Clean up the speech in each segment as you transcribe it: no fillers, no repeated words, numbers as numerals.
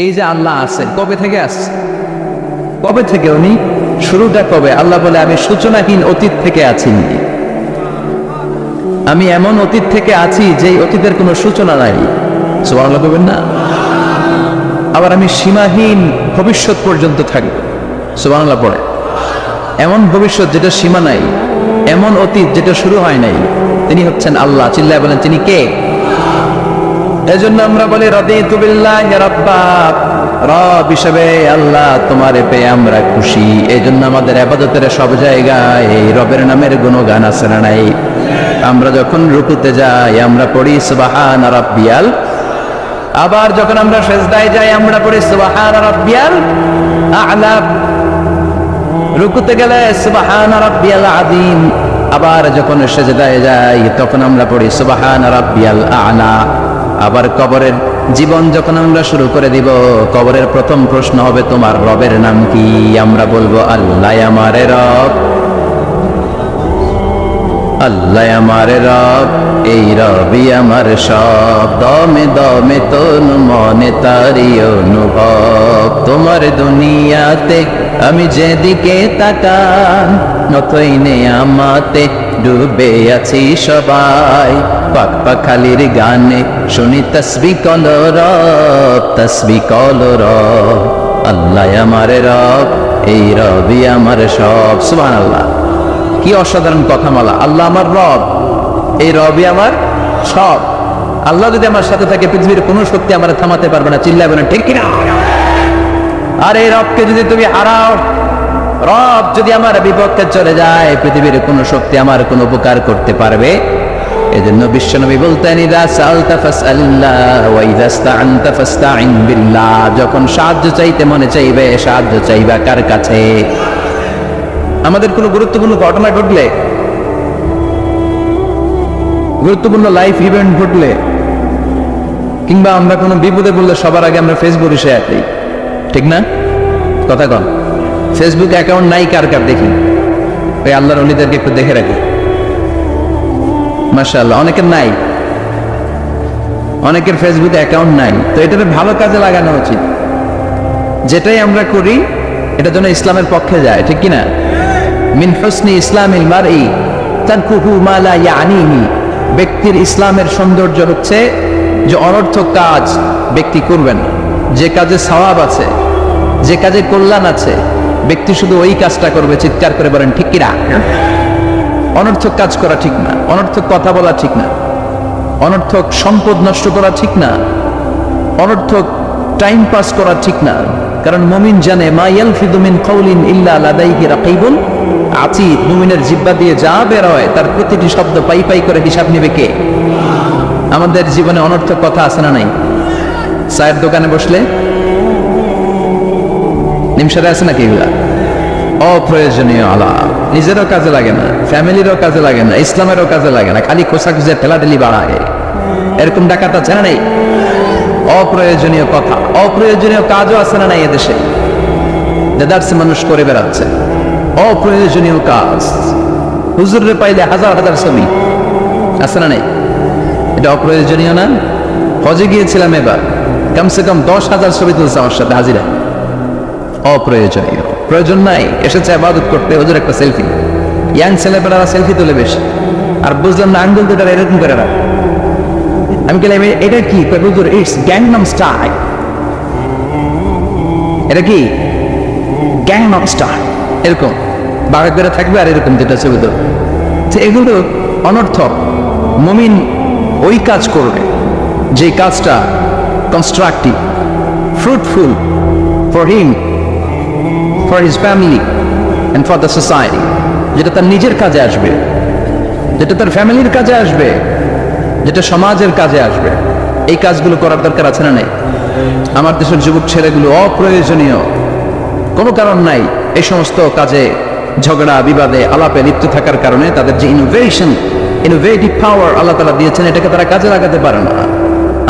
এই যে আল্লাহ আছেন কবে থেকে আসছে, কবে থেকে উনি শুরুটা কবে? আল্লাহ বলে আমি সূচনাহীন অতীত থেকে আছি, আমি এমন অতীত থেকে আছি যেই অতীতের কোনো সূচনা নাই। সুবহানাল্লাহ বলবেন না? আবার আমি সীমাহীন ভবিষ্যৎ পর্যন্ত থাকবো। সুবহানাল্লাহ পড়ে। এমন ভবিষ্যৎ যেটা সীমা নাই, এমন অতীত যেটা শুরু হয় নাই, তিনি হচ্ছেন আল্লাহ। চিল্লায় বলেন তিনি কে? এজন্য আমরা বলি রাদিতু বিল্লাহি রাব্বা, রব হিসেবে আল্লাহ তোমারে পেয়ে আমরা খুশি। এজন্য আমাদের ইবাদতের সব জায়গায় এই রবের নামের গুণগান আছে না নাই? আমরা যখন রুকুতে যাই আমরা পড়ি সুবহানা রাব্বিয়াল, আবার যখন আমরা সিজদায় যাই আমরা পড়ি সুবহানা রাব্বিয়াল আ'লা, রুকুতে গেলে সুবহানা রাব্বিয়াল আযীম, আবার যখন সিজদায় যাই তখন আমরা পড়ি সুবহানা রাব্বিয়াল আ'লা। আবার কবরের জীবন যখন আমরা শুরু করে দিব, কবরের প্রথম প্রশ্ন হবে তোমার রবের নাম কি? আমরা বলবো আল্লাহ আমারে রব, আল্লাহ আমারে রব, এই রবি আমার সব, দমে দমে তন মনে তারি অনুভব। তোমার দুনিয়াতে আমি যেদিকে তাকাই নতই নেয়ামতে ডুবে আছি সবাই, পাক পাখালির গানে শুনি তসবিহ কল রব, তসবিহ কল রব, আল্লাহ আমারে রব, এই রবি আমার সব। সুবহানাল্লাহ, কি অসাধারণ কথামালা! আল্লাহ আমার রব, এই রবই আমার সব। আল্লাহ যদি আমার সাথে থাকে পৃথিবীর কোনো শক্তি আমার থামাতে পারবে না। চিল্লায় বলেন ঠিক কিনা? আর এই রবকে যদি তুমি হারাও, রব যদি আমার বিপক্ষে চলে যায়, পৃথিবীর কোনো শক্তি আমার কোনো উপকার করতে পারবে? এজন্য বিশ্বনবী বলতেন ইযা সাআলতা ফাসআলিল্লাহ ওয়া ইযা ইসতাআনতা ফাসতাঈন বিল্লাহ। যখন সাহায্য চাইতে মনে চাইবে, সাহায্য চাইবা কার কাছে? আমাদের কোনো গুরুত্বপূর্ণ ঘটনা ঘটলে, গুরুত্বপূর্ণ লাইফ ইভেন্ট ঘটলে, কিংবা আমরা কোনো বিপদে পড়লে সবার আগে আমরা ফেসবুকে শেয়ার দিই, ঠিক না? কথা কন। ফেসবুক অ্যাকাউন্ট নাই কার কার দেখি, ওই আল্লাহর ওলিদেরকে একটু দেখে রাখি। মাশাআল্লাহ, অনেকের নাই, অনেকের ফেসবুকে অ্যাকাউন্ট নাই। তো এটাকে ভালো কাজে লাগানো উচিত। যেটাই আমরা করি এটা যেন ইসলামের পক্ষে যায়, ঠিক কিনা? মিন হুসনি ইসলামিল মারই তারকুহু মা লা ইয়ানিহি। ব্যক্তির ইসলামের সৌন্দর্য হচ্ছে যে অনর্থক কাজ ব্যক্তি করবেন না। যে কাজে সওয়াব আছে, যে কাজে কল্যাণ আছে, ব্যক্তি শুধু ওই কাজটা করবে। চিৎকার করে বলেন ঠিক কিনা? অনর্থক কাজ করা ঠিক না, অনর্থক কথা বলা ঠিক না, অনর্থক সম্পদ নষ্ট করা ঠিক না, অনর্থক টাইম পাস করা ঠিক না। কারণ মুমিন জানে মা ইয়ালফিযু মিন কাওলিন ইল্লা লাদাইহি রাকীবুন আতীদ। মুমিনের জিহ্বা দিয়ে যা বের হয় তার প্রতিটি শব্দ পাই পাই করে হিসাব নেবে কে? আমাদের জীবনে অনর্থক কথা আছে না নাই? চায়ের দোকানে বসলে নিমসারে আছে নাকি এগুলা? অপ্রয়োজনীয় আলাপ, নিজেরও কাজে লাগে না, ফ্যামিলিরও কাজে লাগে না, ইসলামেরও কাজে লাগে না, খালি খোঁচাখুঁচে ঠেলাঠেলি বাড়ায়। এরকম ডাকাত আছে না নাই? অপ্রয়োজনীয় কথা, অপ্রয়োজনীয় কাজও আছে না নাই এদেশে? দেদারসে মানুষ করে বেড়াচ্ছে অপ্রয়োজনীয় কাজ। হুজুরে পাইলে হাজার হাজার ছবি আছে না নাই? এটা অপ্রয়োজনীয় না? হজে গিয়েছিলাম এবার, কমসে কম 10,000 ছবি তুলছে আমার সাথে হাজিরা। অপ্রয়োজনীয়, প্রয়োজন নাই। এসেছে ইবাদত করতে, হুজুর একটা সেলফি। ইয়াং ছেলেপেলারা সেলফি তুলে বেশি। আর বুঝলাম না আঙ্গুল দুটার এরকম করে রাখ। আমি বললাম এটা কি? হুজুর ইটস গ্যাংনাম স্টাইল। এটা কি? Gangnam style. এরকম বাঘা করে থাকবে আর এরকম যেটা ছবি তো এগুলো অনর্থক। মুমিন ওই কাজ করবে যে কাজটা constructive, fruitful for him, for his family and for the society. যেটা তার নিজের কাজে আসবে, যেটা তার ফ্যামিলির কাজে আসবে, যেটা সমাজের কাজে আসবে। এই কাজগুলো করার দরকার আছে না নাই? আমার দেশের যুবক ছেলেগুলো অপ্রয়োজনীয়, কোনো কারণ নাই এই সমস্ত কাজে ঝগড়া বিবাদে আলাপে লিপ্ত থাকার কারণে তাদের যে ইনোভেটিভ পাওয়ার আল্লাহ তাআলা দিয়েছেন, এটাকে তারা কাজে লাগাতে পারে না।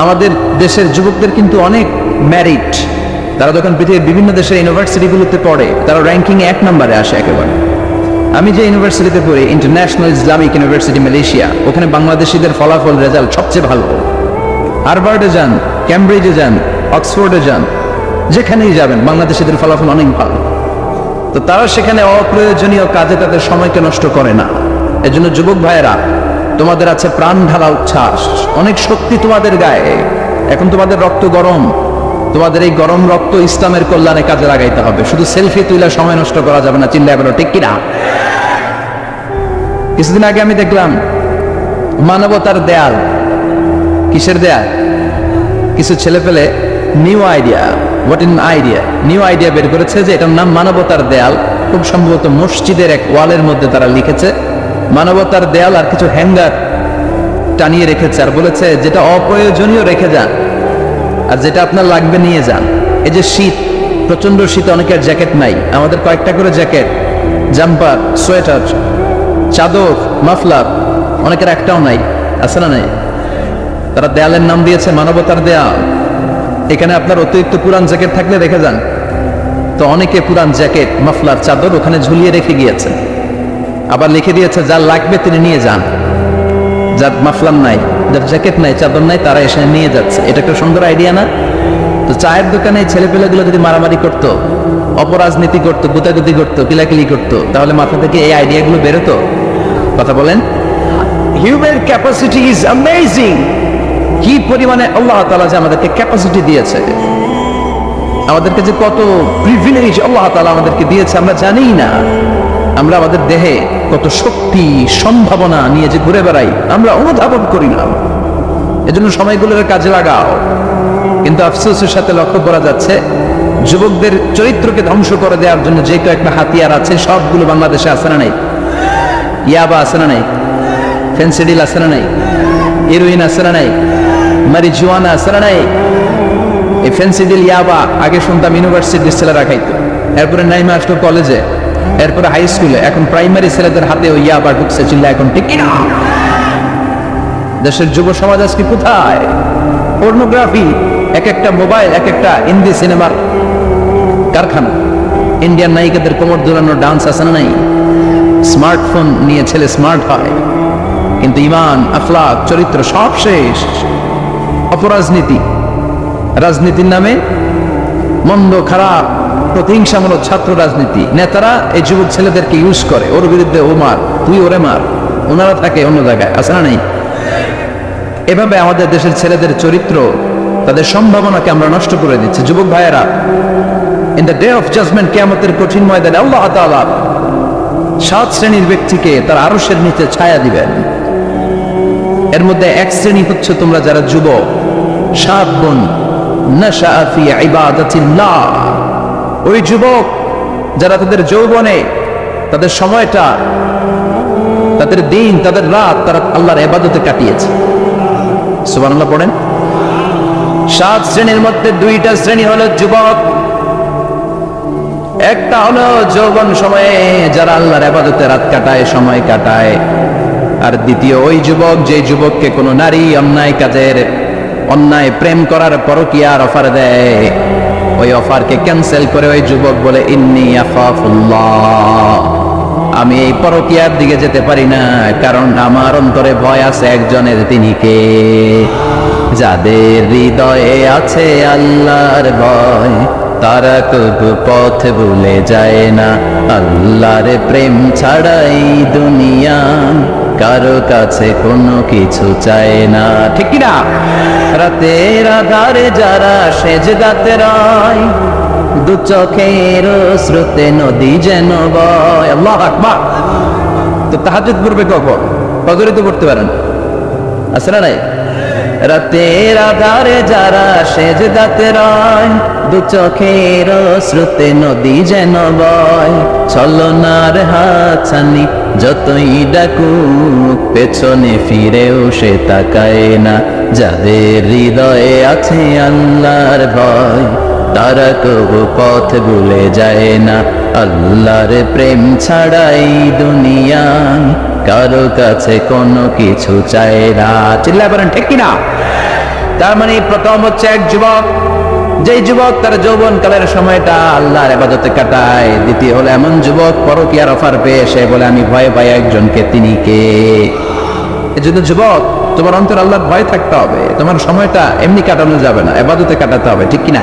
আমাদের দেশের যুবকদের কিন্তু অনেক ম্যারিট। তারা যখন পৃথিবীর বিভিন্ন দেশের ইউনিভার্সিটিগুলোতে পড়ে, তারা র্যাঙ্কিং 1 নম্বরে আসে একেবারে। আমি যে ইউনিভার্সিটিতে পড়ি, ইন্টারন্যাশনাল ইসলামিক ইউনিভার্সিটি মালয়েশিয়া, ওখানে বাংলাদেশিদের ফলাফল রেজাল্ট সবচেয়ে ভালো। হার্ভার্ডে যান, ক্যামব্রিজে যান, অক্সফোর্ডে যান, যেখানেই যাবেন বাংলাদেশিদের ফলাফল অনেক ভালো। তো তারা সেখানে অপ্রয়োজনীয় কাজে তাদের সময়কে নষ্ট করে না। এজন্য যুবক ভাইয়েরা, তোমাদের আছে প্রাণ ঢালা উচ্ছ্বাস, অনেক শক্তি তোমাদের গায়ে। এখন তোমাদের রক্ত গরম, তোমাদের এই গরম রক্ত ইসলামের কল্যাণে কাজে লাগাইতে হবে। শুধু সেলফি তুলে সময় নষ্ট করা যাবে না, চিল্লায় বলো ঠিক কিনা? কিছুদিন আগে আমি দেখলাম মানবতার দেয়াল। কিসের দেয়াল? কিছু ছেলে পেলে নিউ আইডিয়া বের করেছে যে এটার নাম মানবতার দেয়াল। খুব সম্ভবত মসজিদের এক ওয়ালের মধ্যে তারা লিখেছে মানবতার দেয়াল, আর কিছু হ্যাঙ্গার টানিয়ে রেখেছে, আর বলেছে যেটা অপ্রয়োজনীয় রেখে যান, আর যেটা আপনার লাগবে নিয়ে যান। এই যে শীত, প্রচন্ড শীতে অনেকের জ্যাকেট নাই, আমাদের কয়েকটা করে জ্যাকেট, জাম্পার, সোয়েটার, চাদর, মাফলার, অনেকের একটাও নাই, আছে না নাই? তারা দেয়ালের নাম দিয়েছে মানবতার দেয়াল। এখানে আপনার অতিরিক্ত পুরান জ্যাকেট থাকলে রেখে যান। তো অনেকে পুরান জ্যাকেট, মাফলার, চাদর ওখানে ঝুলিয়ে রেখে গিয়েছে। আবার লিখে দিয়েছে যার লাগবে তিনি নিয়ে যান। যার মাফলার নাই, যার জ্যাকেট নাই, চাদর নাই, তারা এসে নিয়ে যাচ্ছে। এটা একটা সুন্দর আইডিয়া না? তো চায়ের দোকানে ছেলেপেলেগুলো যদি মারামারি করতো, অপরাজনীতি করতো, গুতাগুতি করতো, কিলাকিলি করতো, তাহলে মাথা থেকে এই আইডিয়াগুলো বেরোতো? কথা বলেন। Human capacity is amazing. কি পরিমাণে আল্লাহ তাআলা যে আমাদেরকে ক্যাপাসিটি দিয়েছে, আমাদেরকে যে কত প্রিভিলেজ আল্লাহ তাআলা আমাদেরকে দিয়েছে আমরা জানিই না। আমরা আমাদের দেহে কত শক্তি, সম্ভাবনা নিয়ে যে ঘুরে বেড়াই আমরা অনুধাবন করি না। এজন্য সময়গুলোর কাজে লাগাও। কিন্তু আফসোসের সাথে লক্ষ্য করা যাচ্ছে যুবকদের চরিত্রকে ধ্বংস করে দেওয়ার জন্য যে কয়েকটা হাতিয়ার আছে সবগুলো বাংলাদেশে আছে না নাই? ইয়াবা আছে না নাই? ফেন্সিডিল আছে না নাই? হেরোইন আছে না নাই? মারিজুয়ানা আছে না নাই? এই ফেন্সিডিল, ইয়াবা আগে শুনতাম ইউনিভার্সিটির ছেলেরা খাইতো, এরপরে নাইমা আসলো কলেজে, এরপরে হাই স্কুলে, এখন প্রাইমারি ছেলেদের হাতে ওই ইয়াবা ঢুকছে। চিল্লা এখন ঠিক কিনা? দেশের যুব সমাজ আজকে কোথায়? পর্নোগ্রাফি, এক একটা মোবাইল, এক একটা হিন্দি সিনেমার কারখানা। ইন্ডিয়ান নায়িকাদের কোমর দোলানো ডান্স আছে না নাই? স্মার্টফোন নিয়ে ছেলে স্মার্ট হয়, কিন্তু ইমান, আখলাক, চরিত্র সব শেষ। অপরাজনীতি, রাজনীতির নামে মন্দ, খারাপ, প্রতিহিংসামূলক ছাত্র রাজনীতি। নেতারা এই যুবক ছেলেদেরকে ইউজ করে, ওর বিরুদ্ধে ও মার, তুই ওরে মার, ওনারা থাকে অন্য জায়গায়, আছে না নাই? এভাবে আমাদের দেশের ছেলেদের চরিত্র, তাদের সম্ভাবনাকে আমরা নষ্ট করে দিচ্ছি। যুবক ভাইয়েরা, in the day of judgement, কিয়ামতের কঠিন ময়দানে আল্লাহ তাআলা 7 শ্রেণীর ব্যক্তিকে তার আরশের নিচে ছায়া দিবেন। এর মধ্যে এক শ্রেণী হচ্ছে তোমরা যারা যুবক, শাবুন নাশাআ ফি ইবাদাতিল্লাহ। ওই যুবক যারা তাদের যৌবনে, তাদের সময়টা, তাদের দিন, তাদের রাত তারা আল্লাহর ইবাদতে কাটিয়েছে। সুবহানাল্লাহ পড়েন। 7 শ্রেণীর মধ্যে 2টা শ্রেণী হলো যুবক। একটা হলো যৌবন সময়ে যারা আল্লাহর ইবাদতে রাত কাটায়, সময় কাটায়। আর দ্বিতীয় ওই যুবক, যে যুবককে কোনো নারী অন্যায় কাজের, অন্যায় প্রেম করার পরকীয়ার অফার দেয়, ওই অফারকে ক্যান্সেল করে ওই যুবক বলে ইন্নী আখাফুল্লাহ, আমি এই পরকীয়ার দিকে যেতে পারি না, কারণ আমার অন্তরে ভয় আছে একজনের, তিনি কে? যাদের হৃদয়ে আছে আল্লাহর ভয়, তারা কবু পথ ভুলে যায় না। আল্লাহর প্রেম ছাড়াই দুনিয়া কারো কাছে কোনো কিছু চায় না, ঠিক কি না? রাতের আধারে যারা সেজদাতে রয়, দু চোখের স্রোতে নদী যেন বয়। আল্লাহু আকবার। তো তাহাজ্জুদ পড়বে কখন? ফজরে তো পড়তে পারেন, আছে না নাই? রাতের আধারে যারা সেজদাতে রয়, দু চোখের স্রোতে নদী যেন বয়। ছলনার হাতছানি যতই ডাকুক, পেছনে ফিরেও সে তাকায় না। যাদের হৃদয়ে আছে আল্লাহর ভয়, তারা কবু পথ ভুলে যায় না। আল্লাহর প্রেম ছাড়াই দুনিয়ায় কারো কাছে কোনো কিছু চায় না। চিল্লায় বলেন ঠিক কিনা? তার মানে প্রথম হচ্ছে এক যুবক, যেই যুবক তার যৌবন কালের সময়টা আল্লাহর ইবাদতে কাটায়। দ্বিতীয় হলো এমন যুবক পরকীয়ার অফার পেয়ে সে বলে আমি ভয় পাই একজনকে, তিনি কে? এজন্য যুবক, তোমার অন্তর আল্লাহর ভয় থাকতে হবে। তোমার সময়টা এমনি কাটানো যাবে না, ইবাদতে কাটাতে হবে, ঠিক কিনা?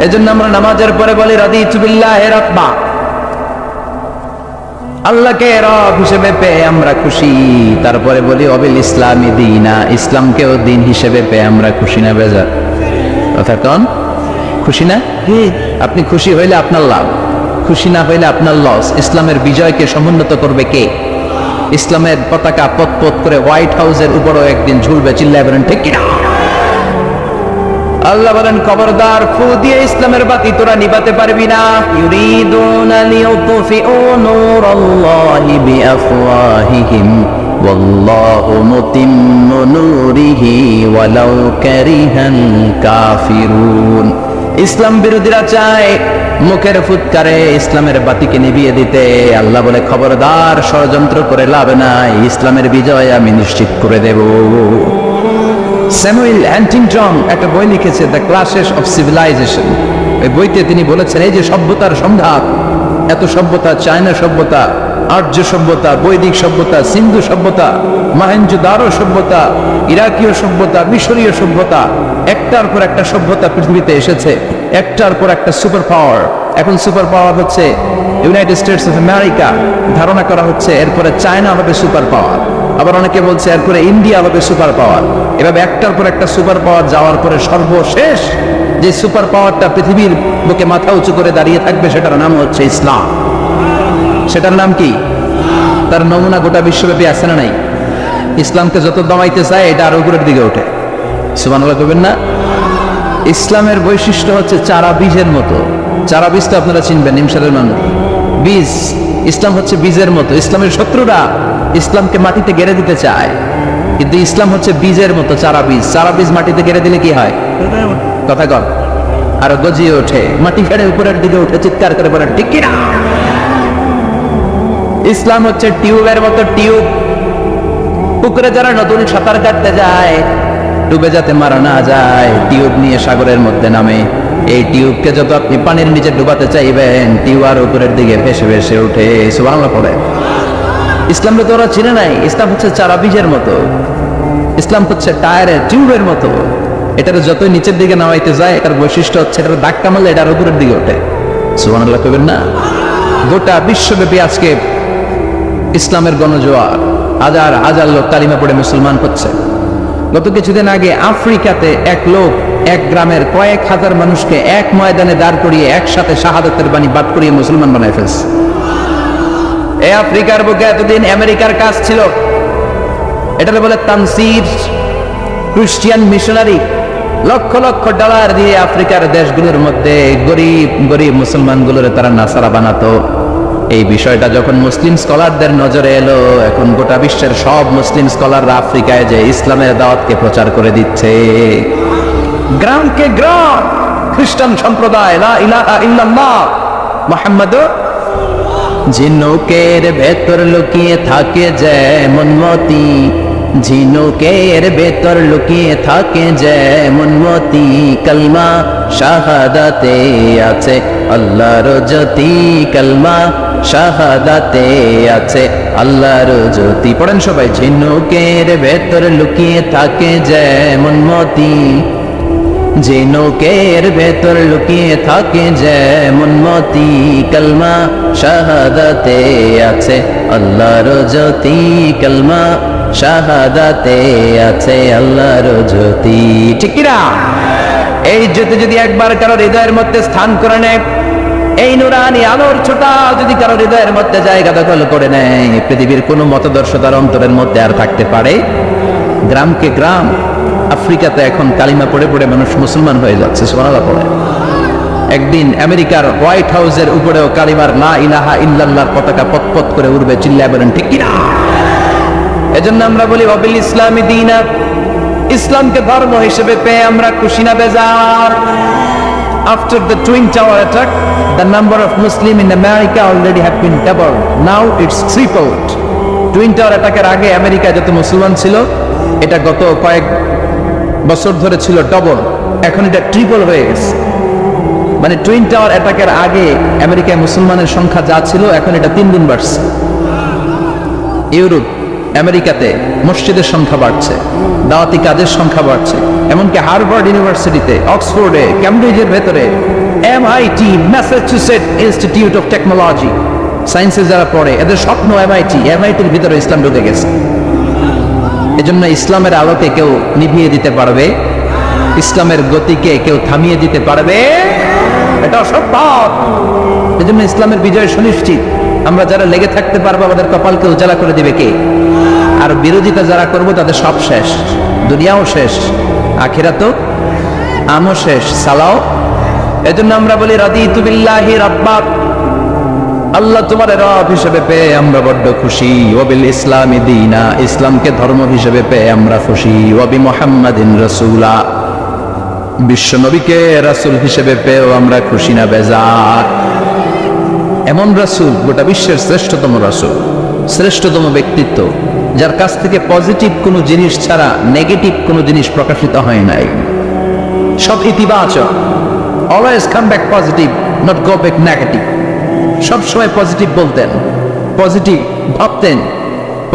এজন্য আমরা নামাজের পরে বলি রাদিতু বিল্লাহি রাব্বা, আল্লাহকে রব হিসেবে পেয়ে আমরা খুশি। তারপরে বলি অবিল ইসলামি দীনা, ইসলামকেও দিন হিসেবে পেয়ে আমরা খুশি না বেজার? কথা কন, খুশি না? আপনি খুশি হইলে আপনার লাভ, খুশি না হইলে আপনার লস। ইসলামের বিজয়কে সমুন্নত করবে কে? ইসলামের পতাকা পথ পথ করে হোয়াইট হাউসের উপরও একদিন ঝুলবে। চিল্লায় বলেন ঠিক কিনা? আল্লাহ বলেন খবরদার, ফু দিয়ে ইসলামের বাতি তোরা নিভাতে পারবি না। ইউরিদুনা লিউতফিউ নূরাল্লাহি বিআফওয়াহিহিম ওয়াল্লাহু মুতিম্মু নূরিহি ওয়ালাউ কারিহাল কাফিরুন। ইসলাম বিরোধীরা চায় মুখের ফুৎকারে ইসলামের বাতিকে নিভিয়ে দিতে। আল্লাহ বলে খবরদার, ষড়যন্ত্র করে লাভ নাই, ইসলামের বিজয় আমি নিশ্চিত করে দেব। স্যামুয়েল হ্যান্টিংটন একটা বই লিখেছে, দ্য ক্লাসেস অফ সিভিলাইজেশন। এই বইতে তিনি বলেছেন এই যে সভ্যতার সংঘাত, এত সভ্যতা, চায়না সভ্যতা, আর্য সভ্যতা, বৈদিক সভ্যতা, সিন্ধু সভ্যতা, মহেঞ্জোদারো সভ্যতা, ইরাকীয় সভ্যতা, মিশরীয় সভ্যতা, একটার পর একটা সভ্যতা পৃথিবীতে এসেছে, একটার পর একটা সুপার পাওয়ার। এখন সুপার পাওয়ার হচ্ছে ইউনাইটেড স্টেটস অফ আমেরিকা, ধারণা করা হচ্ছে এরপরে চায়না হবে সুপার পাওয়ার, আবার অনেকে বলছে এরপরে ইন্ডিয়া হবে সুপার পাওয়ার। এভাবে একটার পর একটা সুপার পাওয়ার যাওয়ার পরে সর্বশেষ যে সুপার পাওয়ারটা পৃথিবীর বুকে মাথা উঁচু করে দাঁড়িয়ে থাকবে সেটার নাম হচ্ছে ইসলাম। সেটার নাম কি? তার নমুনা গোটা বিশ্বব্যাপী আছে না নাই? ইসলামকে যত দমাইতে চায় এটা আরো উপরের দিকে ওঠে। সুবহানাল্লাহ করবেন না? ইসলামের বৈশিষ্ট্য হচ্ছে চারা বীজের মতো। চারা বীজ তো আপনারা চিনবেন, নিমসারের মানুষ বীজ। ইসলাম হচ্ছে বীজের মতো। ইসলামের শত্রুরা ইসলামকে মাটিতে গেড়ে দিতে চায়, কিন্তু ইসলাম হচ্ছে বীজের মতো, চারা বীজ। চারা বীজ মাটিতে গেড়ে দিলে কি হয়? কথা কর, আরো গজিয়ে ওঠে, মাটি ফেড়ে উপরের দিকে উঠে চিৎকার করে বলে ঠিক কিনা? ইসলাম হচ্ছে টিউবের মতো। টিউব, পুকুরে যারা নতুন সাঁতার কাটতে যায়, ডুবে যাতে মারা না যায়, টিউব নিয়ে সাগরের মধ্যে নামে। এই টিউবকে যত আপনি পানির নিচে ডুবাতে চাইবেন, টিউব আর উপরের দিকে ভেসে ভেসে উঠে। সুবহানাল্লাহ পড়ে। ইসলামকে তো ওরা চিনে নাই। ইসলাম হচ্ছে চারা বীজের মতো, ইসলাম হচ্ছে টায়ারের টিউবের মতো। এটার যতই নিচের দিকে নামাইতে যায়, এটার বৈশিষ্ট্য হচ্ছে এটার ধাক্কা মারলে এটার উপরের দিকে ওঠে। সুবহানাল্লাহ কইবেন না? গোটা বিশ্বব্যাপী আজকে ইসলামের গণজোয়ার, হাজার হাজার লোক কালিমা পড়ে মুসলমান হচ্ছে। গত কিছুদিন আগে আফ্রিকাতে এক লোক এক গ্রামের কয়েক হাজার মানুষকে এক ময়দানে দাঁড় করিয়ে একসাথে শাহাদাতের বাণী পাঠ করিয়ে মুসলমান বানায় ফেলছে। এই আফ্রিকার বুকে এতদিন আমেরিকার কাজ ছিল, এটা বলে Tansir, Christian missionary. Lakh lakh dollar দিয়ে আফ্রিকার দেশগুলোর মধ্যে গরিব গরিব মুসলমানগুলোর তারা নাসারা বানাতো। এই বিষয়টা যখন মুসলিম স্কলারদের নজরে এলো, এখন গোটা বিশ্বের সব মুসলিম স্কলাররা আফ্রিকায় যে ইসলামের দাওয়াতকে প্রচার করে দিচ্ছে। গ্রামকে গ্রাম খ্রিস্টান সম্প্রদায় লা ইলাহা ইল্লাল্লাহ মুহাম্মাদুর। ঝিনুকের ভেতর লুকিয়ে থাকে যেমন মতি, ঝিনুকের ভেতর লুকিয়ে থাকে যেমন মতি, কলমা শাহাদাতে আছে আল্লাহর জ্যোতি, কলমা শাহাদাতে আছে আল্লাহর জ্যোতি। পড়েন সবাই। ঝিনুকের ভেতর লুকিয়ে থাকে যেমন মতি, ঝিনুকের ভেতর লুকিয়ে থাকে যেমন মতি, কলমা শাহাদাতে আছে আল্লাহর জ্যোতি, কলমা শাহাদাতে আছে আল্লাহর জ্যোতি। ঠিক কিনা? এই জ্যোতি যদি একবার কারো হৃদয়ের মধ্যে স্থান করে নেয়, এই নুরানি আলোর ছোটা যদি কারো হৃদয়ের মধ্যে জায়গা দখল করে নেয়, পৃথিবীর কোনো মতাদর্শ তার অন্তরের মধ্যে আর থাকতে পারে? গ্রামকে গ্রাম আফ্রিকাতে এখন কালিমা পড়ে পড়ে মানুষ মুসলমান হয়ে যাচ্ছে। সুবহানাল্লাহ পড়ে। একদিন আমেরিকার হোয়াইট হাউসের উপরেও কালিমার লা ইলাহা ইল্লাল্লাহর পতাকা পতপত করে উড়বে। চিল্লায় বলেন ঠিক কিনা? এজন্য আমরা বলি ওয়াবিল ইসলামি দীনা, ইসলামকে ধর্ম হিসেবে পেয়ে আমরা খুশি না বেজার? After the Twin Tower attack, the number of Muslims in America already have been doubled. Now it's tripled. Twin Tower attack-এর আগে আমেরিকায় যত মুসলমান ছিল, এটা গত কয়েক বছর ধরে ছিল ডবল, এখন এটা ট্রিপল হয়ে গেছে। মানে টুইন টাওয়ার অ্যাটাকের আগে আমেরিকায় মুসলমানের সংখ্যা যা ছিল, এখন এটা 3 গুণ বাড়ছে। ইউরোপ আমেরিকাতে মসজিদের সংখ্যা বাড়ছে, দাওয়াতি কাজের সংখ্যা বাড়ছে, এমনকি হার্ভার্ড ইউনিভার্সিটিতে, অক্সফোর্ডে, ক্যামব্রিজের ভেতরে, MIT, Massachusetts institute of technology, সায়েন্সে যারা পড়ে এদের স্বপ্ন MITর ভিতরে ইসলাম ঢুকে গেছে। এজন্য ইসলামের আলোকে কেউ নিভিয়ে দিতে পারবে, ইসলামের গতিকে কেউ থামিয়ে দিতে পারবে, এটা অসম্ভব। এজন্য ইসলামের বিজয় সুনিশ্চিত। আমরা যারা লেগে থাকতে পারবো আমাদের কপালকে উজালা করে দিবে কে? আর বিরোধিতা যারা করবো তাদের সব শেষ, দুনিয়াও শেষ, আখিরাতও আমও শেষ, সালাও। এজন্য আমরা বলি রাদিতু বিল্লাহি রাব্বা, আল্লাহ তোমার রব হিসেবে পেয়ে আমরা বড্ড খুশি। ওয়াবিল ইসলামি দীনা, ইসলামকে ধর্ম হিসেবে পেয়ে আমরা খুশি। ওয়াবি মুহাম্মাদিন রাসূলা, বিশ্ব নবীকে রাসূল হিসেবে পেয়েও আমরা খুশি না বেজার। এমন রাসূল, গোটা বিশ্বের শ্রেষ্ঠতম রাসূল, শ্রেষ্ঠতম ব্যক্তিত্ব, যার কাছ থেকে পজিটিভ কোনো জিনিস ছাড়া নেগেটিভ কোনো জিনিস প্রকাশিত হয় নাই, সব ইতিবাচক। Always come back positive, not go back negative. সবসময় পজিটিভ বলতেন, পজিটিভ ভাবতেন,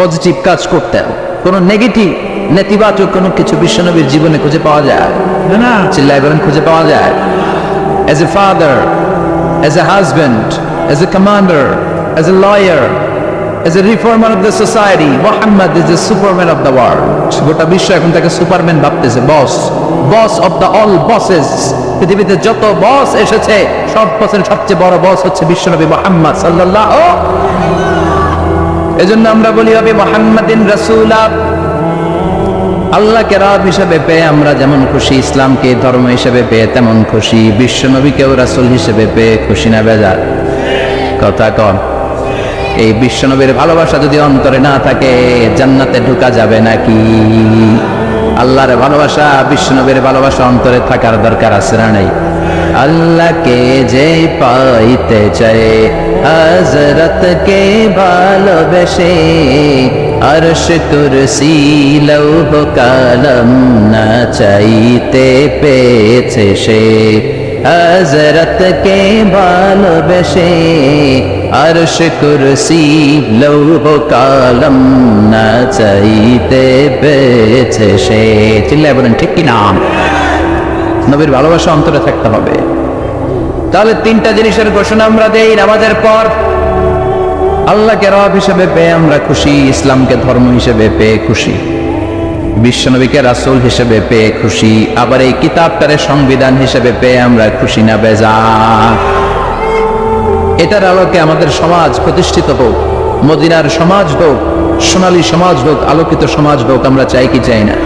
পজিটিভ কাজ করতেন। কোনো নেগেটিভ নেতিবাচক কোনো কিছু বিশ্বনবীর জীবনে খুঁজে পাওয়া যায় না? চিল্লায় বলেন, খুঁজে পাওয়া যায়? As a father, as a husband, as a commander, as a lawyer, as a reformer of the society, Muhammad is the superman of the world. গোটা বিশ্ব এখন তাকে সুপারম্যান ভাবতেছে, boss, boss of the all bosses. পৃথিবীতে যত বস এসেছে সব বসের সবচেয়ে বড় বস হচ্ছে বিশ্বনবী মুহাম্মদ সাল্লাল্লাহু। এজন্য আমরা বলি হবে মুহাম্মাদিন রাসূলা। আল্লাহকে রব হিসেবে পেয়ে আমরা যেমন খুশি, ইসলামকে ধর্ম হিসেবে পেয়ে তেমন খুশি, বিশ্বনবীকেও রাসূল হিসেবে পেয়ে খুশি না বেজার? কথা কন। এই বিশ্বনবীর ভালোবাসা যদি অন্তরে না থাকে জান্নাতে ঢোকা যাবে নাকি? আল্লাহর ভালোবাসা, বিশ্বনবীর ভালোবাসা অন্তরে থাকার দরকার আছে না নাই? আল্লাহকে যে পাইতে চায় হযরতকে ভালোবেসে, আরশ কুরসি লৌহ কালাম না চাইতে পেয়েছে সে। হযরতকে ভালোবেসে আরশ কুরসি লৌহ কালাম না চাইতে পেয়েছে সে। চিল্লায় বলেন ঠিক কি না? নবীর ভালোবাসা অন্তরে থাকতে হবে। তাহলে তিনটা জিনিসের ঘোষণা আমরা দেই নামাজের পর। আল্লাহকে রব হিসেবে পেয়ে আমরা খুশি, ইসলামকে ধর্ম হিসেবে পেয়ে খুশি, বিশ্বনবীকে রাসূল হিসেবে পেয়ে খুশি, আবার এই কিতাবটারে সংবিধান হিসেবে পেয়ে আমরা খুশি না বেজার? এটার আলোকে আমাদের সমাজ প্রতিষ্ঠিত হোক, মদিনার সমাজ হোক, সোনালী সমাজ হোক, আলোকিত সমাজ হোক, আমরা চাই কি চাই না?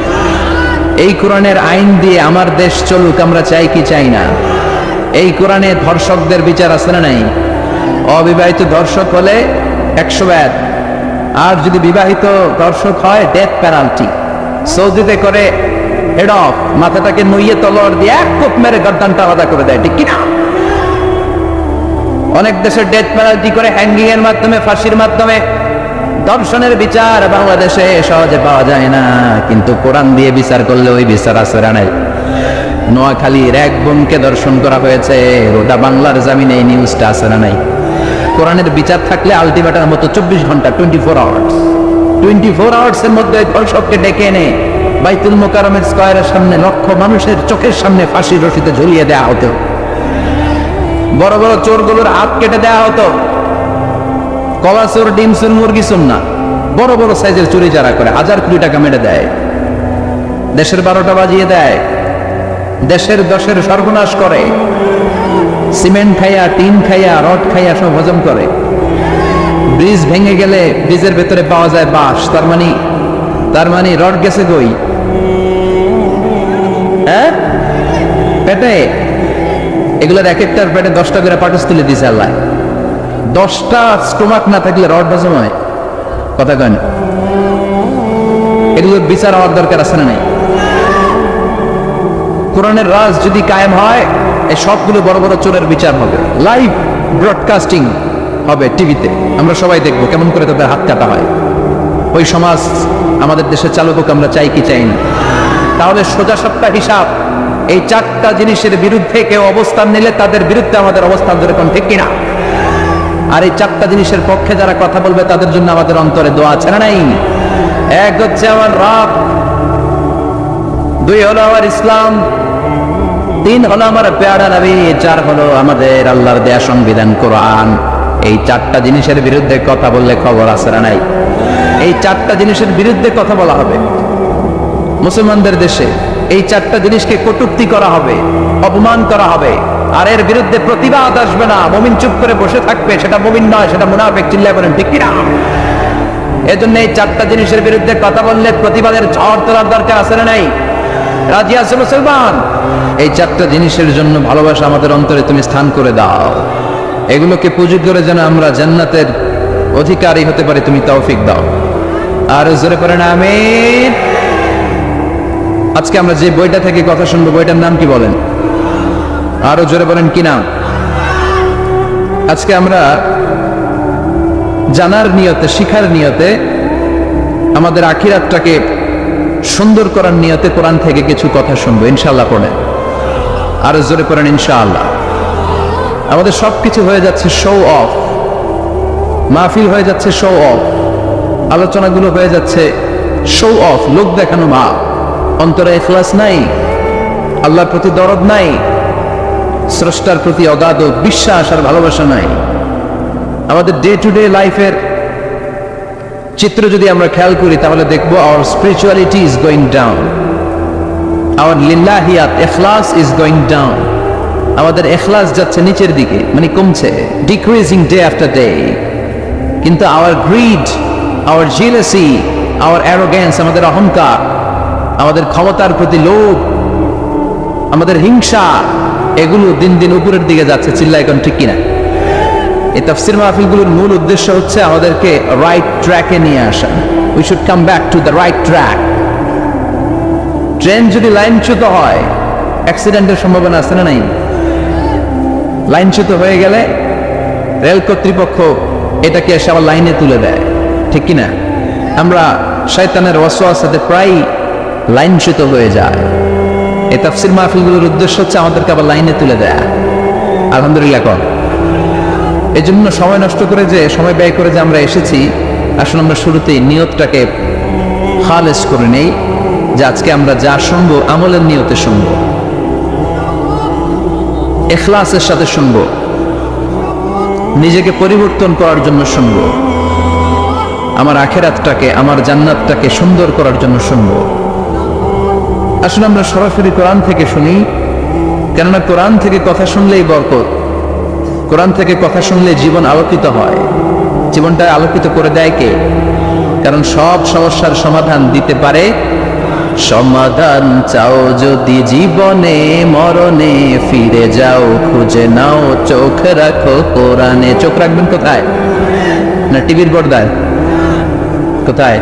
এই কোরআনের আইন দিয়ে আমার দেশ চলুক, আমরা চাই কি চাই না? এই কোরআনে ধর্ষকদের বিচার আছে না নাই? অবিবাহিত ধর্ষক হলে 100 ব্যাট, আর যদি বিবাহিত ধর্ষক হয় ডেথ পেনাল্টি। সৌদিতে করে হেড অফ, মাথাটাকে নুইয়ে তলোয়ার দিয়ে এক কোপ মেরে গর্দানটা আলাদা করে দেয়, ঠিক কিনা? অনেক দেশে ডেথ পেনাল্টি করে হ্যাঙ্গিং এর মাধ্যমে, ফাঁসির মাধ্যমে। ধর্ষণের বিচার বাংলাদেশে সহজে পাওয়া যায় না, কিন্তু কোরআন দিয়ে বিচার করলে ওই বিচার আছে না? নোয়াখালীর এক বোনকে ধর্ষণ করা হয়েছে, ওটা বাংলার জামিনে এই নিউজটা আছে না নাই? কোরআনের বিচার থাকলে আলটিমেটার মতো 24 ঘন্টা, 24 আওয়ার্স, 24 আওয়ার্সের মধ্যে ধর্ষককে ডেকে এনে বাইতুল মোকাররমের স্কয়ারের সামনে লক্ষ মানুষের চোখের সামনে ফাঁসির রশিতে ঝুলিয়ে দেওয়া হতো। বড় বড় চোরগুলোর হাত কেটে দেওয়া হতো। কলা চোর, ডিম চোর, মুরগি চোর না, বড় বড় সাইজের চুরি যারা করে 1000 কোটি টাকা মেরে দেয়, দেশের 12টা বাজিয়ে দেয়, দেশের 10-এর সর্বনাশ করে, সিমেন্ট খাইয়া, টিন খাইয়া, রড খাইয়া সব হজম করে। ব্রিজ ভেঙে গেলে ব্রিজের ভেতরে পাওয়া যায় বাঁশ, তার মানে রড গেছে গই, হ্যাঁ পেটে। এগুলোর এক একটার পেটে 10টা করে পাটস তুলে দিছে আল্লাহ। 10টা স্টোমাক না থাকলে রড হজম হয়? কথা কেন? এগুলোর বিচার হওয়ার দরকার আছে না নাই? কোরআনের রাজ যদি কায়েম হয়, এই সবগুলো বড় বড় চোরের বিচার হবে, লাইভ ব্রডকাস্টিং হবে টিভিতে, আমরা সবাই দেখবো কেমন করে তাদের হাত কাটা হয়। ওই সমাজ আমাদের দেশে চালু হোক, আমরা চাই কি চাই না? তাহলে সোজা সাপটা হিসাব, এই 4টা জিনিসের বিরুদ্ধে কেউ অবস্থান নিলে তাদের বিরুদ্ধে আমাদের অবস্থান ধরে কোন, ঠিক কিনা? আর এই 4টা জিনিসের পক্ষে যারা কথা বলবে তাদের জন্য আমাদের অন্তরে দোয়া আছে না নাই? এক হচ্ছে আমার রব, দুই হলো আমার ইসলাম, তিন হলো আমার পেয়ারা নবী, চার হলো আমাদের আল্লাহর দেয়া সংবিধান কোরআন। এই চারটা জিনিসের বিরুদ্ধে কথা বললে খবর আছে না নাই? এই চারটা জিনিসের বিরুদ্ধে কথা বলা হবে মুসলমানদের দেশে। এই চারটা জিনিসকে কটূক্তি করা হবে, অপমান করা হবে, আর এর বিরুদ্ধে প্রতিবাদ আসবে না। মুমিন চুপ করে বসে থাকবে, সেটা মুমিন নয়, সেটা মুনাফিক। চিল্লায় বলেন ঠিক কিনা? এজন্য এই চারটা জিনিসের বিরুদ্ধে কথা বললে প্রতিবাদের ঝড় তোলার দরকার আছে না নাই? রাজি আছে মুসলমান? এই চারটা জিনিসের জন্য ভালোবাসা আমাদের অন্তরে তুমি স্থান করে দাও। এগুলোকে পুঁজি করে যেন আমরা জান্নাতের অধিকারী হতে পারি, তুমি তৌফিক দাও। আর জোরে পড়েন আমিন। আজকে আমরা যে বইটা থেকে কথা শুনবো, বইটার নাম কি বলেন? আরো জোরে বলেন কি নাম? আজকে আমরা জানার নিয়তে, শিখার নিয়তে, আমাদের আখিরাতটাকে সুন্দর করার নিয়তে কোরআন থেকে কিছু কথা শুনবো ইনশাআল্লাহ। পড়েন, আরো জোরে পড়েন ইনশাআল্লাহ। আমাদের সবকিছু হয়ে যাচ্ছে শো অফ, মাহফিল হয়ে যাচ্ছে শো অফ, আলোচনাগুলো হয়ে যাচ্ছে শো অফ, লোক দেখানো। মা অন্তরে ইখলাস নাই, আল্লাহর প্রতি দরদ নাই, স্রষ্টার প্রতি অগাধ বিশ্বাস আর ভালোবাসা নাই। আমাদের ডে টু ডে লাইফের চিত্র যদি আমরা খেয়াল করি তাহলে দেখবো our spirituality is going down, our লিল্লাহিয়াত ইখলাস ইজ গোয়িং ডাউন। আমাদের ইখলাস যাচ্ছে নিচের দিকে, মানে কমছে, ডিক্রিজিং ডে আফটার ডে। কিন্তু our greed, our jealousy, our arrogance, আমাদের অহংকার, আমাদের ক্ষমতার প্রতি লোভ, আমাদের হিংসা, এগুলো দিন দিন উপরের দিকে যাচ্ছে। চিল্লা এখন ঠিক কিনা? এই তাফসীর মাহফিলগুলোর মূল উদ্দেশ্য হচ্ছে আমাদেরকে রাইট ট্র্যাকে নিয়ে আসা। We should come back to the right track. Train যদি লাইনচ্যুত হয়, অ্যাক্সিডেন্টের সম্ভাবনা আছে না নাই? লাইনচ্যুত হয়ে গেলে রেল কর্তৃপক্ষ এটাকে এসে আবার লাইনে তুলে দেয়, ঠিক কিনা? আমরা শয়তানের ওয়াসওয়াসাতে প্রায় লাইনচ্যুত হয়ে যায়। এই তাফসীর মাহফিলগুলোর উদ্দেশ্য হচ্ছে আমাদেরকে আবার লাইনে তুলে দেয়। আলহামদুলিল্লাহ কর। এই জন্য সময় নষ্ট করে, যে সময় ব্যয় করে যে আমরা এসেছি, আসলে আমরা শুরুতেই নিয়তটাকে খালেস করে নেই, যে আজকে আমরা যা শুনবো আমলের নিয়তে শুনবো, ইখলাসের সাথে শুনবো, নিজেকে পরিবর্তন করার জন্য শুনবো, আমার আখিরাতটাকে, আমার জান্নাতটাকে সুন্দর করার জন্য শুনবো। আসলে আমরা সরাসরি কোরআন থেকে শুনি, কেননা কোরআন থেকে কথা শুনলেই বরকত, কোরআন থেকে কথা শুনলে জীবন আলোকিত হয়। জীবনটা আলোকিত করে দেয় কে? কারণ সব সমস্যার সমাধান দিতে পারে। সমাধান চাও যদি জীবনে, মরণে ফিরে যাও, খুঁজে নাও, চোখ রাখো কোরআনে। চোখ রাখবেন কোথায়? না টিভির পর্দায়? কোথায়?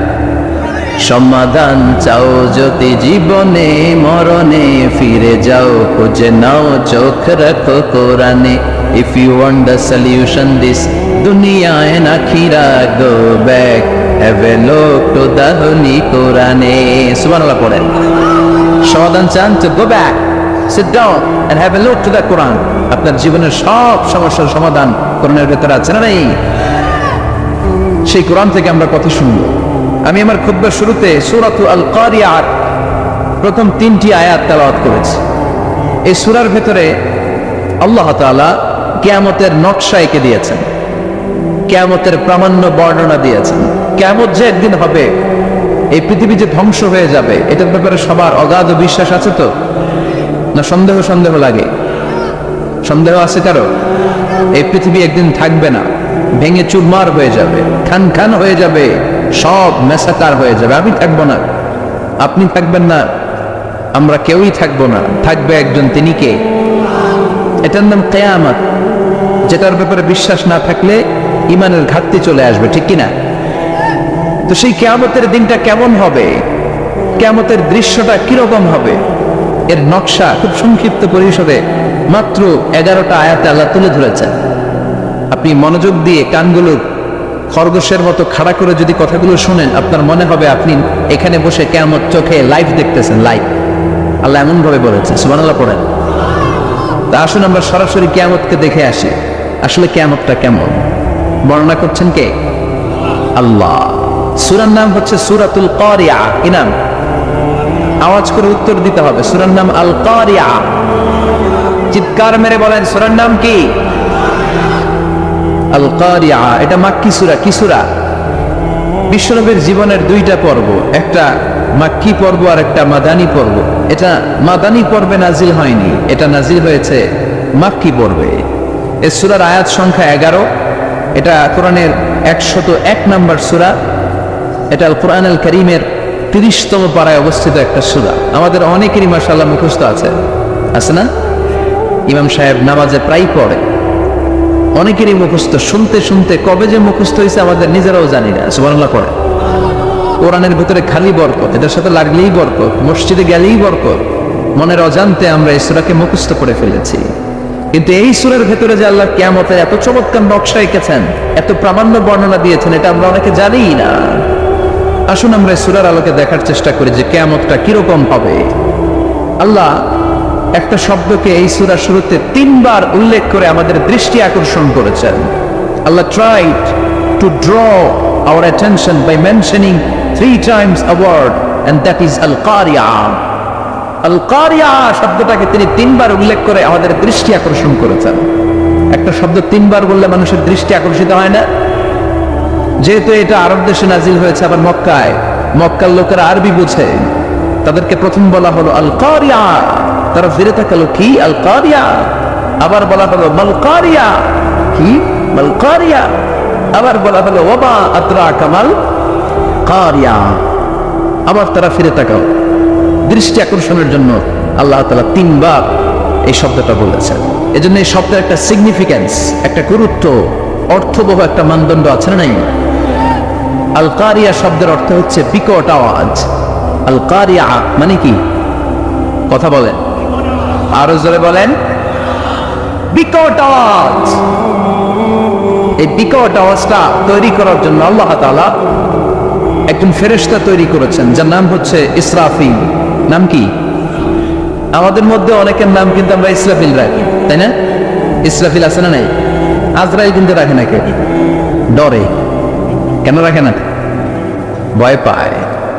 সমাধান চাও যদি জীবনে, মরণে ফিরে যাও, খুঁজে নাও, চোখ রাখো কোরআনে। If you want the solution this dunya and akhirah, go back, have a look to the holy Quran. Subhanallah পড়েন। সমাধান চান তো go back, sit down and have a look to the Quran. আপনার জীবনের সব সমস্যার সমাধান কোরআনের ভেতরে আছে না নাই? সেই কোরআন থেকে আমরা কথা শুনবো। আমি আমার খুতবার শুরুতে সূরাতুল আল কারিয়ার প্রথম 3টি আয়াত তেলাওয়াত করেছি। এই সূরার ভেতরে আল্লাহ তাআলা কিয়ামতের নকশা এঁকে দিয়েছেন, কিয়ামতের প্রামাণ্য বর্ণনা দিয়েছেন। কিয়ামত যে একদিন হবে, এই পৃথিবী যে ধ্বংস হয়ে যাবে, এটার ব্যাপারে সবার অগাধ বিশ্বাস আছে তো? না সন্দেহ সন্দেহ লাগে? সন্দেহ আছে কারো? এই পৃথিবী একদিন থাকবে না, ভেঙে চুরমার হয়ে যাবে, খান খান হয়ে যাবে, সব মেসাকার হয়ে যাবে। আমি থাকবো না, আপনি থাকবেন না, আমরা কেউই থাকবো না। থাকবে একজন, তিনি কে? এটার নাম কিয়ামত, যেটার ব্যাপারে বিশ্বাস না থাকলে ইমানের ঘাটতি চলে আসবে, ঠিক কিনা? তো সেই কিয়ামতের দিনটা কেমন হবে, কিয়ামতের দৃশ্যটা কিরকম হবে, এর নকশা খুব সংক্ষিপ্ত পরিসরে মাত্র 11টা আয়াতে আল্লাহ তুলে ধরেছেন। আপনি মনোযোগ দিয়ে কানগুলো খরগোশের মতো খাড়া করে যদি কথাগুলো শুনেন, আপনার মনে হবে আপনি এখানে বসে কিয়ামত চোখে লাইভ দেখতেছেন। লাইভ আল্লাহ এমন ভাবে বলেছে। সুবহানাল্লাহ পড়েন। তা আসুন আমরা সরাসরি কিয়ামতকে দেখে আসি। আসলে কিয়ামতটা কেমন বর্ণনা করছেন কে? আল্লাহ। সূরার নাম হচ্ছে সূরাতুল কারিয়া। কি নাম? আওয়াজ করে উত্তর দিতে হবে। সূরার নাম আল কারিয়া। চিৎকার মেরে বলেন সূরার নাম কি? আল কারিয়া। এটা মাক্কি সূরা। কি সূরা? বিশ্বনবীর জীবনের দুইটা পর্ব, একটা মাক্কি পর্ব আর একটা মাদানী পর্ব। এটা মাদানী পর্বে নাজিল হয়নি, এটা নাজিল হয়েছে মাক্কি পর্বে। এই সূরার আয়াত সংখ্যা 11। এটা কোরআনের 101 নম্বর সূরা। এটা আল কোরআন আল কারীমের 30তম পারায় অবস্থিত একটা সূরা। আমাদের অনেকেরই মাশাআল্লাহ মুখস্থ আছে না? ইমাম সাহেব নামাজে প্রায় পড়ে, অনেকেরই মুখস্থ। শুনতে শুনতে কবে যে মুখস্থ হয়েছে আমাদের নিজেরাও জানি না। সুবহানাল্লাহ পড়ে। কোরআনের ভিতরে খালি বরকত, এটার সাথে লাগলেই বরকত, মসজিদে গেলেই বরকত। মনের অজান্তে আমরা এই সূরাকে মুখস্থ করে ফেলেছি। কিন্তু এই সূরার ভেতরে যে আল্লাহ কিয়ামতের এত চমৎকার নকশা এঁকেছেন, এত প্রামাণ্য বর্ণনা দিয়েছেন, এটা আমরা অনেকে জানিই না। আসুন আমরা এই সূরার আলোকে দেখার চেষ্টা করি যে কিয়ামতটা কিরকম হবে। আল্লাহ একটা শব্দকে এই সূরার শুরুতে 3 বার উল্লেখ করে আমাদের দৃষ্টি আকর্ষণ করেছেন। আল্লাহ tried to draw our attention by mentioning 3 times a word, and that is al-Qari'ah. al-Qari'ah শব্দটাকে তিনি 3 বার উল্লেখ করে আমাদের দৃষ্টি আকর্ষণ করেছেন। একটা শব্দ 3 বার বললে মানুষের দৃষ্টি আকর্ষিত হয় না? যেহেতু এটা আরব দেশে নাজিল হয়েছে, আবার মক্কায়, মক্কার লোকেরা আরবি বুঝে, তাদেরকে প্রথম বলা হলো আল-Qari'ah। তারা ফিরে তাকালো, কি আল-Qari'ah? আবার বলা হলো মাল কারিয়া। কি মাল কারিয়া? আবার বলা হলো ওয়া আদরাকা মাল কারিয়া। আবার তারা ফিরে তাকাও। দৃষ্টি আকর্ষণের জন্য আল্লাহ তাআলা 3 বার এই শব্দটা বলেছেন। এজন্য এই শব্দের একটা সিগনিফিকেন্স, একটা গুরুত্ব, অর্থবহ একটা মানদণ্ড আছে না নাই? আল কারিয়া শব্দের অর্থ হচ্ছে বিকট আওয়াজ। আল কারিয়া মানে কি? কথা বলেন, আরো জোরে বলেন। বিকট আওয়াজ। এই বিকট আওয়াজটা তৈরি করার জন্য আল্লাহ তাআলা একজন ফেরেশতা তৈরি করেছেন, যার নাম হচ্ছে ইসরাফিল। নাম কি? আমাদের মধ্যে অনেকের নাম কিন্তু আমরা ইসরাফিল রাখি, তাই না? ইসরাফিল আছে না নাই? আজরাইল কিন্তু রাখে না। কে ডরে? কেন রাখে না? ভয় পায়।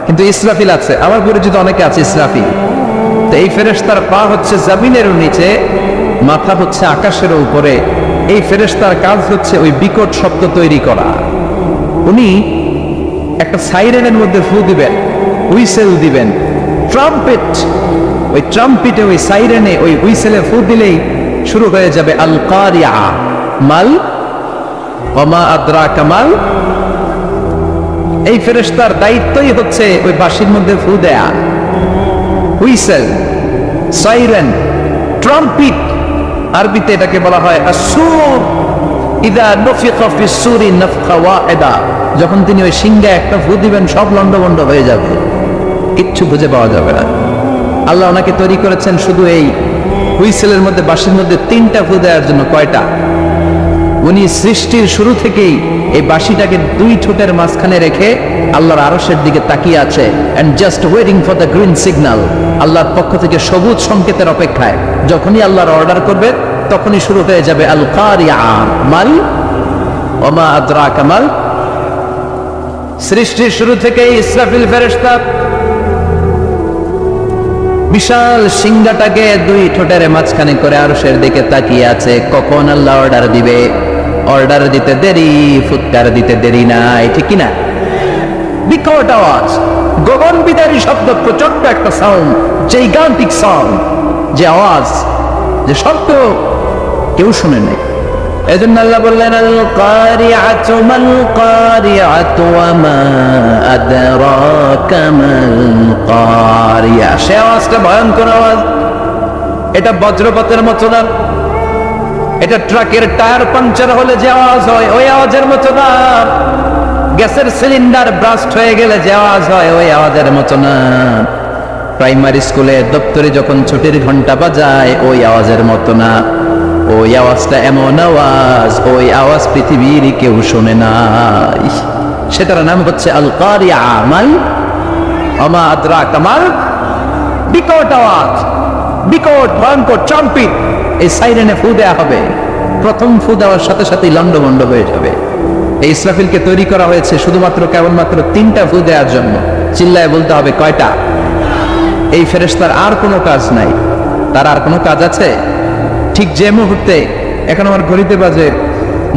কিন্তু ইসরাফিল আছে, আমার পরিচিত অনেকে আছে ইসরাফিল। তো এই ফেরেশতার পা হচ্ছে জমিনের নিচে, মাথা হচ্ছে আকাশের উপরে। এই ফেরেশতার কাজ হচ্ছে ওই বিকট শব্দ তৈরি করা। উনি একটা সাইরেনের মধ্যে ফু দিবেন, হুইসেল দিবেন, ট্রাম্পেট। ওই ট্রাম্পেটে, ওই সাইরেনে, ওই হুইসেলে ফু দিলেই শুরু হয়ে যাবে আল কারিয়া। মাল ওয়া মা আদরাকা মাল। এই ফেরেশতার দায়িত্বই হচ্ছে ওই বাঁশির মধ্যে ফু দেয়া। হুইসেল, সাইরেন, ট্রাম্পেট, আরবিতে এটাকে বলা হয় আসসুর। ইযা নুফিখা ফিস-সূরি নাফখা ওয়াহিদা। যখন তিনি ওই সিংহে একটা ফু দিবেন, সব লন্ডভন্ড হয়ে যাবে, কিচ্ছু খুঁজে পাওয়া যাবে না। আল্লাহ ওনাকে তৈরি করেছেন শুধু এই হুইসেলের মধ্যে, বাঁশির মধ্যে 3টা ফু দেওয়ার জন্য। কয়টা? উনি সৃষ্টির শুরু থেকেই এই বাঁশিটাকে 2 ঠোঁটের মাঝখানে রেখে আল্লাহর আরশের দিকে তাকিয়ে আছে, and just waiting for the green signal. আল্লাহর পক্ষ থেকে সবুজ সংকেতের অপেক্ষায়। যখনই আল্লাহর অর্ডার করবে, তখনই শুরু হয়ে যাবে আল কারিয়া। মাল ওয়া মা আদরাকা মাল। সৃষ্টির শুরু থেকেই ইসরাফিল ফেরেশতা বিশাল সিংহাটাকে 2 ঠোঁটের মাঝখানে করে আরশের দিকে তাকিয়ে আছে, কখন আল্লাহ অর্ডার দিবে। অর্ডার দিতে দেরি, ফুৎকার দিতে দেরি নাই, ঠিক কি না? বিকট আওয়াজ, গগন বিদারী শব্দ, প্রচন্ড একটা সাউন্ড, জাইগান্টিক সাউন্ড, যে আওয়াজ, যে শব্দ কেউ শুনে নাই। এজন্য আল্লাহ বললেন আল কারিআতু মাল কারিআতু ওয়া মা আদরাকা মাল কারিয়া। সে আওয়াজটা ভয়ঙ্কর আওয়াজ। এটা বজ্রপাতের মতো না, এটা ট্রাকের টায়ার পাংচার হলে যে আওয়াজ হয় ওই আওয়াজের মতো না, গ্যাসের সিলিন্ডার ব্রাস্ট হয়ে গেলে যে আওয়াজ হয় ওই আওয়াজের মতো না, প্রাইমারি স্কুলে দপ্তরে যখন ছুটির ঘন্টা বাজায় ওই আওয়াজের মতো না। ওই আওয়াজটা এমন আওয়াজ, ওই আওয়াজ পৃথিবীর কেউ শোনে নাই। সেটার নাম হচ্ছে আল কারিয়া। মাল ওয়া মা আদরাকা মাল। বিকট আওয়াজ, বিকট ভয়ঙ্কর ট্রাম্পেট। এই সাইরেনে ফু দেওয়া হবে, প্রথম ফু দেওয়ার সাথে সাথেই লন্ডভন্ড হয়ে যাবে। এই ইসরাফিলকে তৈরি করা হয়েছে শুধুমাত্র কেবলমাত্র 3টা ফু দেওয়ার জন্য। চিল্লায় বলতে হবে কয়টা? এই ফেরেশতার আর কোনো কাজ নাই। তার আর কোনো কাজ আছে? ঠিক যে মুহূর্তে, এখন আমার ঘড়িতে বাজে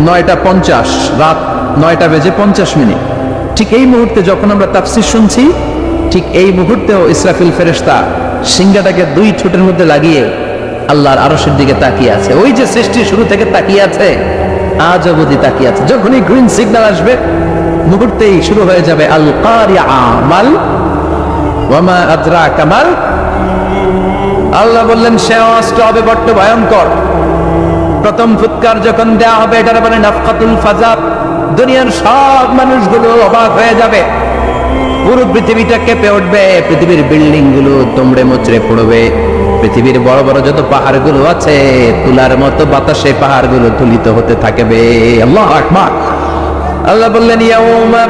9:50, রাত 9:50, ঠিক এই মুহূর্তে যখন আমরা তাফসীর শুনছি, ঠিক এই মুহূর্তেও ইসরাফিল ফেরেশতা সিংহাটাকে 2 ঠোঁটের মধ্যে লাগিয়ে আল্লাহর আরশের দিকে তাকিয়ে আছে। ওই যে সৃষ্টির শুরু থেকে তাকিয়ে আছে, আজ অবধি তাকিয়ে আছে। যখনই গ্রিন সিগন্যাল আসবে, মুহূর্তেই শুরু হয়ে যাবে আল কারিআ মাল ওয়া মা আদরাকা মাল। আল্লাহ বললেন সে অস্ত্র হবে বড্ড ভয়ঙ্কর। প্রথম ফুৎকার যখন দেয়া হবে, এটার মানে নাফকাতুল ফাজা। দুনিয়ার সব মানুষগুলো অবাক হয়ে যাবে, পুরো পৃথিবীটা কেঁপে উঠবে, পৃথিবীর বিল্ডিং গুলো তোমড়ে মোচড়ে পড়বে, পৃথিবীর বড় বড় যত পাহাড়গুলো আছে তুলার মতো বাতাসে পাহাড়গুলো তুলিত হতে থাকবে। আল্লাহু আকবার। আল্লাহ বললেন ইয়াউমা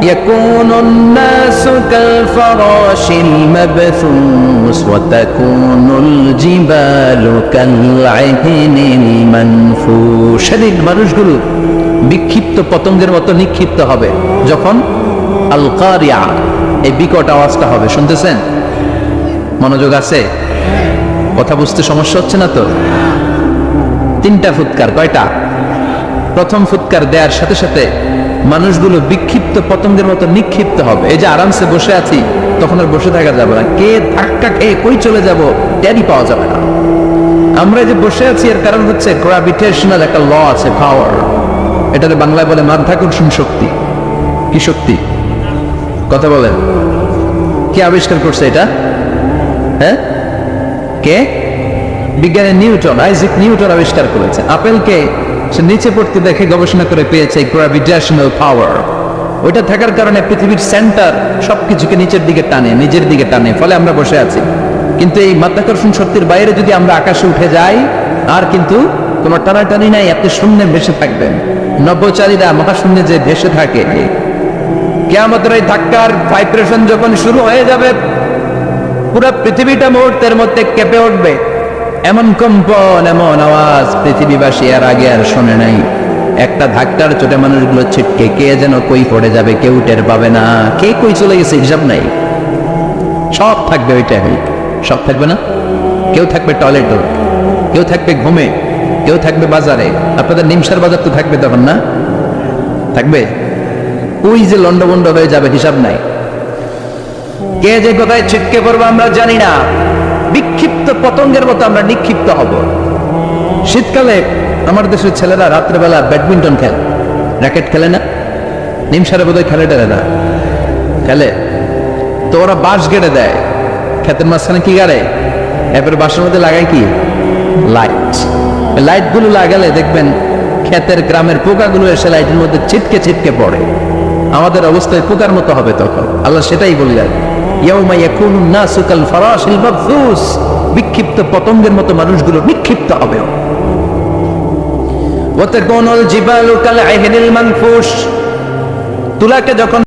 ইয়াকুনুন নাসু কাল ফারাশিল মাবথুস ওয়া তাকুনুল জিবালু কাল আইহিনিল মানফুশ। সেদিন মানুষগুলো বিক্ষিপ্ত পতঙ্গের মতো নিক্ষিপ্ত হবে যখন আল কারিআ, এই বিকট আওয়াজটা হবে। শুনতেছেন? মনোযোগ আছে? কথা বুঝতে সমস্যা হচ্ছে না তো? 3টা ফুৎকার। কয়টা? প্রথম ফুৎকার দেওয়ার সাথে সাথে মানুষগুলো বিক্ষিপ্ত পতঙ্গের মতো নিক্ষিপ্ত হবে। এই যে আরামসে বসে আছি, তখন আর বসে থাকা যাবে না। কে ধাক্কা খেয়ে কই চলে যাব টেরই পাওয়া যাবে না। আমরা যে বসে আছি এর কারণ হচ্ছে গ্র্যাভিটেশনাল একটা ল আছে, পাওয়ার। এটাতে বাংলায় বলে মাধ্যাকর্ষণ শক্তি। কি শক্তি? কথা বলেন। কে আবিষ্কার করছে এটা? হ্যাঁ, কে? বিজ্ঞানী নিউটন, আইজাক নিউটন আবিষ্কার করেছে। আপেলকে সে নিচে পড়তে দেখে গবেষণা করে পেয়েছে গ্র্যাভিটেশনাল পাওয়ার। ওইটা থাকার কারণে পৃথিবীর সেন্টার সবকিছুকে নিচের দিকে টানে, নিজের দিকে টানে, ফলে আমরা বসে আছি। কিন্তু এই মাধ্যাকর্ষণ শক্তির বাইরে যদি আমরা আকাশে উঠে যাই, আর কিন্তু কোনো টানাটানি নাই, আপনি শূন্যে ভেসে থাকবেন। নভোচারীরা মহাশূন্যে যে ভেসে থাকে, কিয়ামতের এই ধাক্কার ভাইব্রেশন যখন শুরু হয়ে যাবে, পুরো পৃথিবীটা মুহূর্তের মধ্যে কেঁপে উঠবে। এমন কম্পন, এমন আওয়াজ পৃথিবীবাসী এর আগে আর শোনে নাই। একটা ধাক্কার চোটে মানুষগুলো ছিটকে কে যেন কই পড়ে যাবে, কেউ টের পাবে না। কে কই চলে গেছে হিসাব নাই। সব থাকবে ওইটা, সব থাকবে না। কেউ থাকবে টয়লেটে, কেউ থাকবে ঘুমে, কেউ থাকবে বাজারে। আপনাদের নিমসার বাজার তো থাকবে তখন, না থাকবে? ওই যে লন্ডভন্ড হয়ে যাবে, হিসাব নাই। কে যে কোথায় ছিটকে পড়বো আমরা জানি না। বিক্ষিপ্ত পতঙ্গের মতো আমরা নিক্ষিপ্ত হব। শীতকালে আমার দেশের ছেলেরা রাত্রেবেলা ব্যাডমিন্টন খেলে, র্যাকেট খেলে না? নিমসারে বোধহয় খেলে টেলে না, খেলে তো। ওরা বাঁশ গেড়ে দেয় ক্ষেতের মাঝখানে। কি গাড়ে? এরপরে বাঁশের মধ্যে লাগায় কি? লাইট। লাইট গুলো লাগালে দেখবেন ক্ষেতের গ্রামের পোকাগুলো এসে লাইটের মধ্যে ছিটকে ছিটকে পড়ে। আমাদের অবস্থায় পোকার মতো হবে তখন। আল্লাহ সেটাই বললেন, ইয়াউমা ইয়াকুনুন নাসু কাল ফারাশিল মাবথুস। বিক্ষিপ্ত পতঙ্গের মতো মানুষগুলো নিক্ষিপ্ত হবে। ওয়া তাকুনুল জিবালু কাল আইহিনিল মানফুশ। তুলাকে যখন